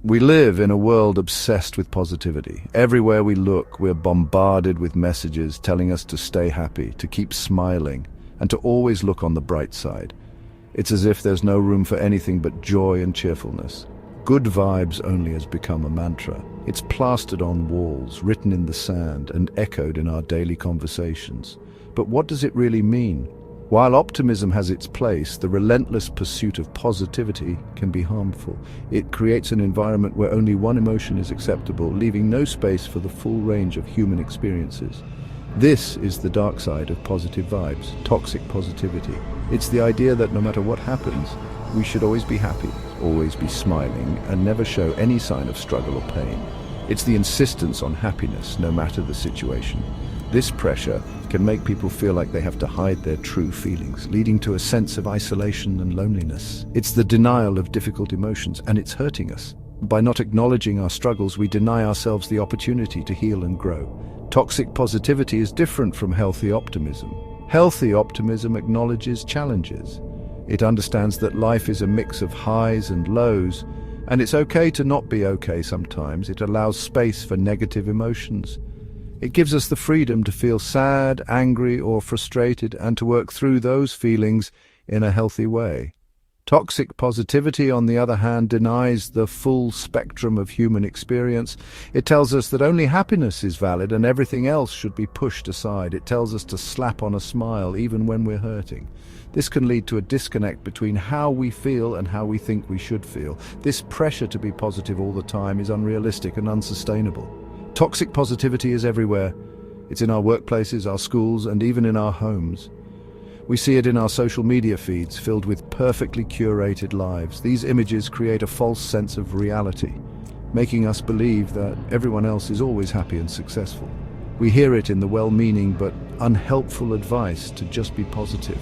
We live in a world obsessed with positivity. Everywhere we look, we're bombarded with messages telling us to stay happy, to keep smiling, and to always look on the bright side. It's as if there's no room for anything but joy and cheerfulness. Good vibes only has become a mantra. It's plastered on walls, written in the sand, and echoed in our daily conversations. But what does it really mean? While optimism has its place, the relentless pursuit of positivity can be harmful. It creates an environment where only one emotion is acceptable, leaving no space for the full range of human experiences. This is the dark side of positive vibes, toxic positivity. It's the idea that no matter what happens, we should always be happy, always be smiling, and never show any sign of struggle or pain. It's the insistence on happiness, no matter the situation. This pressure can make people feel like they have to hide their true feelings, leading to a sense of isolation and loneliness. It's the denial of difficult emotions, and it's hurting us. By not acknowledging our struggles, we deny ourselves the opportunity to heal and grow. Toxic positivity is different from healthy optimism. Healthy optimism acknowledges challenges. It understands that life is a mix of highs and lows, and it's okay to not be okay sometimes. It allows space for negative emotions. It gives us the freedom to feel sad, angry, or frustrated, and to work through those feelings in a healthy way. Toxic positivity, on the other hand, denies the full spectrum of human experience. It tells us that only happiness is valid and everything else should be pushed aside. It tells us to slap on a smile even when we're hurting. This can lead to a disconnect between how we feel and how we think we should feel. This pressure to be positive all the time is unrealistic and unsustainable. Toxic positivity is everywhere. It's in our workplaces, our schools, and even in our homes. We see it in our social media feeds, filled with perfectly curated lives. These images create a false sense of reality, making us believe that everyone else is always happy and successful. We hear it in the well-meaning but unhelpful advice to just be positive.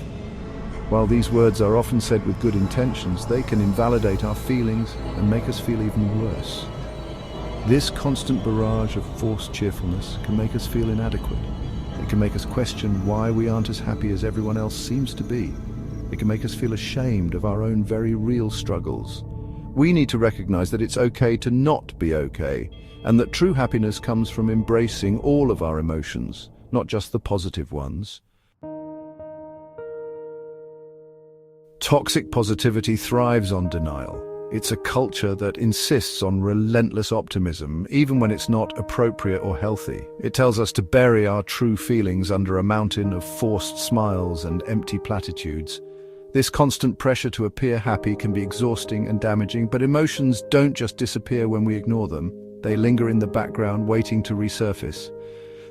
While these words are often said with good intentions, they can invalidate our feelings and make us feel even worse. This constant barrage of forced cheerfulness can make us feel inadequate. It can make us question why we aren't as happy as everyone else seems to be. It can make us feel ashamed of our own very real struggles. We need to recognize that it's okay to not be okay, and that true happiness comes from embracing all of our emotions, not just the positive ones. Toxic positivity thrives on denial. It's a culture that insists on relentless optimism, even when it's not appropriate or healthy. It tells us to bury our true feelings under a mountain of forced smiles and empty platitudes. This constant pressure to appear happy can be exhausting and damaging, but emotions don't just disappear when we ignore them. They linger in the background, waiting to resurface.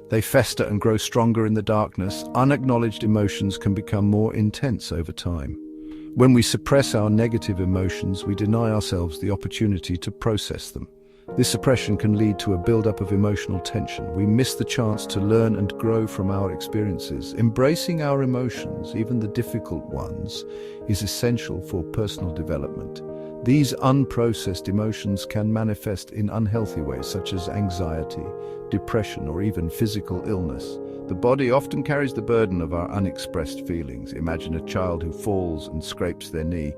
They fester and grow stronger in the darkness. Unacknowledged emotions can become more intense over time. When we suppress our negative emotions, we deny ourselves the opportunity to process them. This suppression can lead to a buildup of emotional tension. We miss the chance to learn and grow from our experiences. Embracing our emotions, even the difficult ones, is essential for personal development. These unprocessed emotions can manifest in unhealthy ways, such as anxiety, depression, or even physical illness. The body often carries the burden of our unexpressed feelings. Imagine a child who falls and scrapes their knee.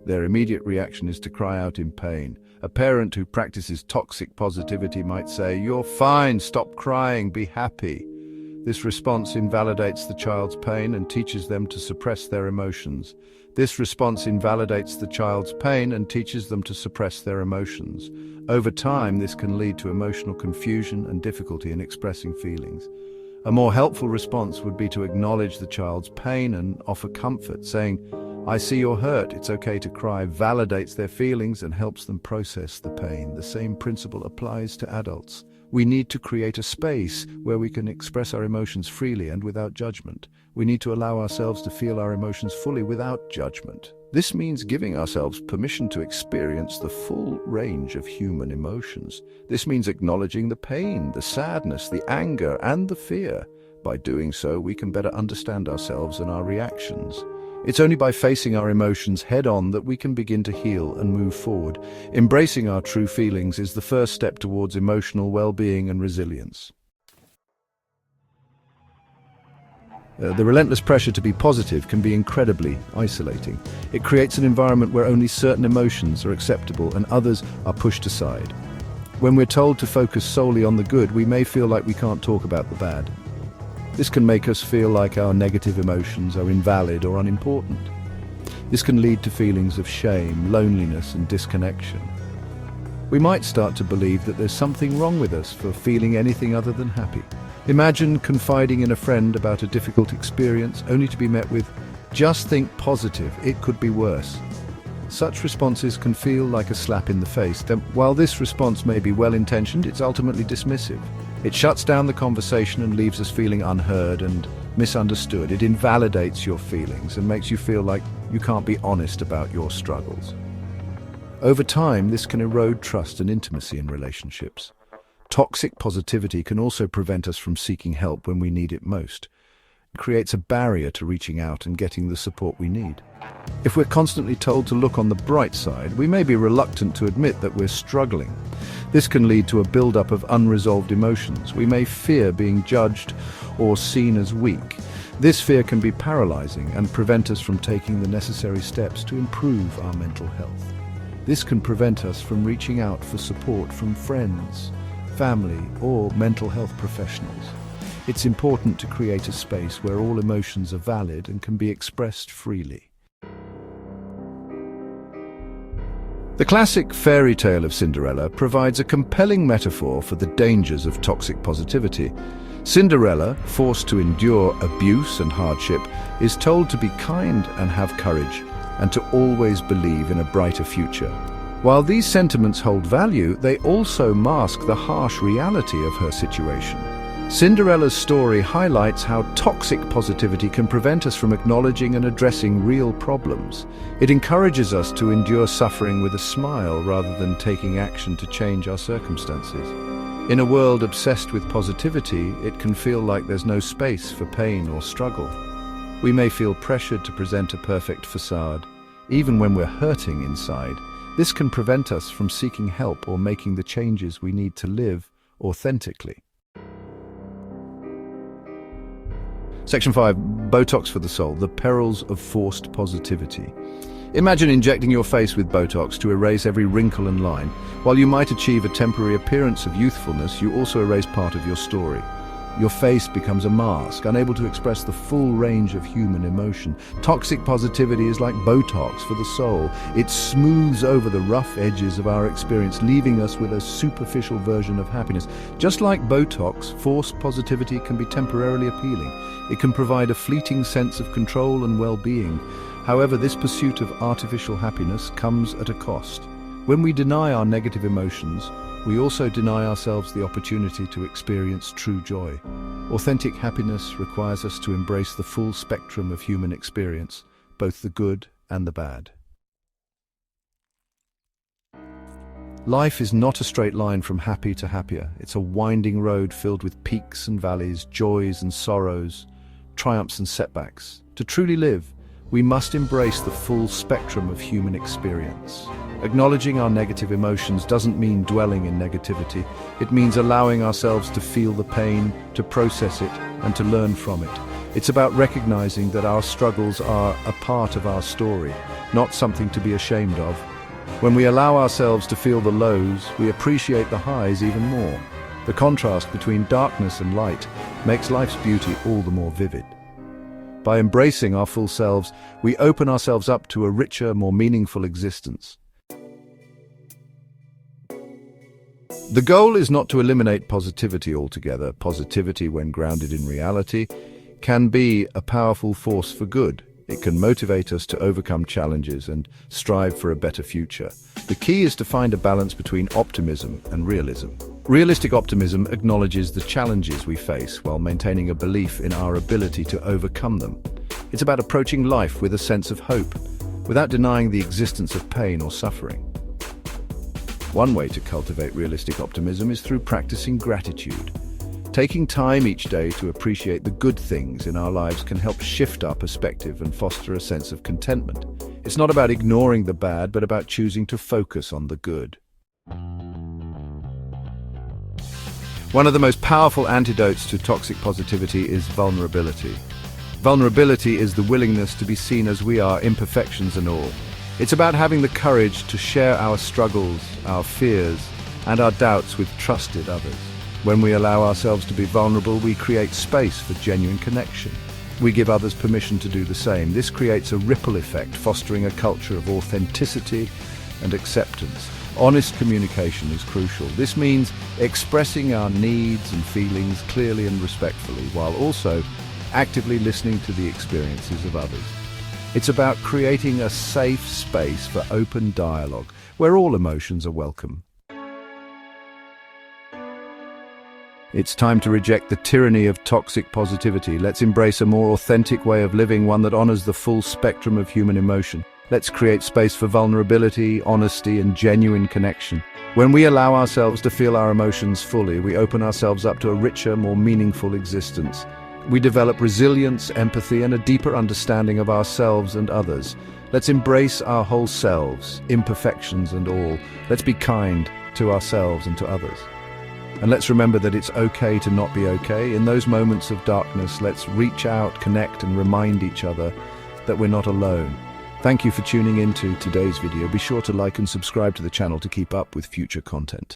Their immediate reaction is to cry out in pain. A parent who practices toxic positivity might say, "You're fine, stop crying, be happy." This response invalidates the child's pain and teaches them to suppress their emotions. Over time, this can lead to emotional confusion and difficulty in expressing feelings. A more helpful response would be to acknowledge the child's pain and offer comfort, saying, "I see you're hurt, it's okay to cry," validates their feelings and helps them process the pain. The same principle applies to adults. We need to create a space where we can express our emotions freely and without judgment. We need to allow ourselves to feel our emotions fully without judgment. This means giving ourselves permission to experience the full range of human emotions. This means acknowledging the pain, the sadness, the anger, and the fear. By doing so, we can better understand ourselves and our reactions. It's only by facing our emotions head-on that we can begin to heal and move forward. Embracing our true feelings is the first step towards emotional well-being and resilience. The relentless pressure to be positive can be incredibly isolating. It creates an environment where only certain emotions are acceptable and others are pushed aside. When we're told to focus solely on the good, we may feel like we can't talk about the bad. This can make us feel like our negative emotions are invalid or unimportant. This can lead to feelings of shame, loneliness, and disconnection. We might start to believe that there's something wrong with us for feeling anything other than happy. Imagine confiding in a friend about a difficult experience only to be met with, "Just think positive, it could be worse." Such responses can feel like a slap in the face. While this response may be well-intentioned, it's ultimately dismissive. It shuts down the conversation and leaves us feeling unheard and misunderstood. It invalidates your feelings and makes you feel like you can't be honest about your struggles. Over time, this can erode trust and intimacy in relationships. Toxic positivity can also prevent us from seeking help when we need it most. It creates a barrier to reaching out and getting the support we need. If we're constantly told to look on the bright side, we may be reluctant to admit that we're struggling. This can lead to a buildup of unresolved emotions. We may fear being judged or seen as weak. This fear can be paralyzing and prevent us from taking the necessary steps to improve our mental health. This can prevent us from reaching out for support from friends, family, or mental health professionals. It's important to create a space where all emotions are valid and can be expressed freely. The classic fairy tale of Cinderella provides a compelling metaphor for the dangers of toxic positivity. Cinderella, forced to endure abuse and hardship, is told to be kind and have courage, and to always believe in a brighter future. While these sentiments hold value, they also mask the harsh reality of her situation. Cinderella's story highlights how toxic positivity can prevent us from acknowledging and addressing real problems. It encourages us to endure suffering with a smile rather than taking action to change our circumstances. In a world obsessed with positivity, it can feel like there's no space for pain or struggle. We may feel pressured to present a perfect facade, even when we're hurting inside. This can prevent us from seeking help or making the changes we need to live authentically. Section 5. Botox for the soul. The perils of forced positivity. Imagine injecting your face with Botox to erase every wrinkle and line. While you might achieve a temporary appearance of youthfulness, you also erase part of your story. Your face becomes a mask, unable to express the full range of human emotion. Toxic positivity is like Botox for the soul. It smooths over the rough edges of our experience, leaving us with a superficial version of happiness. Just like Botox, forced positivity can be temporarily appealing. It can provide a fleeting sense of control and well-being. However, this pursuit of artificial happiness comes at a cost. When we deny our negative emotions, we also deny ourselves the opportunity to experience true joy. Authentic happiness requires us to embrace the full spectrum of human experience, both the good and the bad. Life is not a straight line from happy to happier. It's a winding road filled with peaks and valleys, joys and sorrows, triumphs and setbacks. To truly live, we must embrace the full spectrum of human experience. Acknowledging our negative emotions doesn't mean dwelling in negativity. It means allowing ourselves to feel the pain, to process it, and to learn from it. It's about recognizing that our struggles are a part of our story, not something to be ashamed of. When we allow ourselves to feel the lows, we appreciate the highs even more. The contrast between darkness and light makes life's beauty all the more vivid. By embracing our full selves, we open ourselves up to a richer, more meaningful existence. The goal is not to eliminate positivity altogether. Positivity, when grounded in reality, can be a powerful force for good. It can motivate us to overcome challenges and strive for a better future. The key is to find a balance between optimism and realism. Realistic optimism acknowledges the challenges we face while maintaining a belief in our ability to overcome them. It's about approaching life with a sense of hope, without denying the existence of pain or suffering. One way to cultivate realistic optimism is through practicing gratitude. Taking time each day to appreciate the good things in our lives can help shift our perspective and foster a sense of contentment. It's not about ignoring the bad, but about choosing to focus on the good. One of the most powerful antidotes to toxic positivity is vulnerability. Vulnerability is the willingness to be seen as we are, imperfections and all. It's about having the courage to share our struggles, our fears, and our doubts with trusted others. When we allow ourselves to be vulnerable, we create space for genuine connection. We give others permission to do the same. This creates a ripple effect, fostering a culture of authenticity and acceptance. Honest communication is crucial. This means expressing our needs and feelings clearly and respectfully, while also actively listening to the experiences of others. It's about creating a safe space for open dialogue, where all emotions are welcome. It's time to reject the tyranny of toxic positivity. Let's embrace a more authentic way of living, one that honors the full spectrum of human emotion. Let's create space for vulnerability, honesty, and genuine connection. When we allow ourselves to feel our emotions fully, we open ourselves up to a richer, more meaningful existence. We develop resilience, empathy, and a deeper understanding of ourselves and others. Let's embrace our whole selves, imperfections and all. Let's be kind to ourselves and to others. And let's remember that it's okay to not be okay. In those moments of darkness, let's reach out, connect, and remind each other that we're not alone. Thank you for tuning in to today's video. Be sure to like and subscribe to the channel to keep up with future content.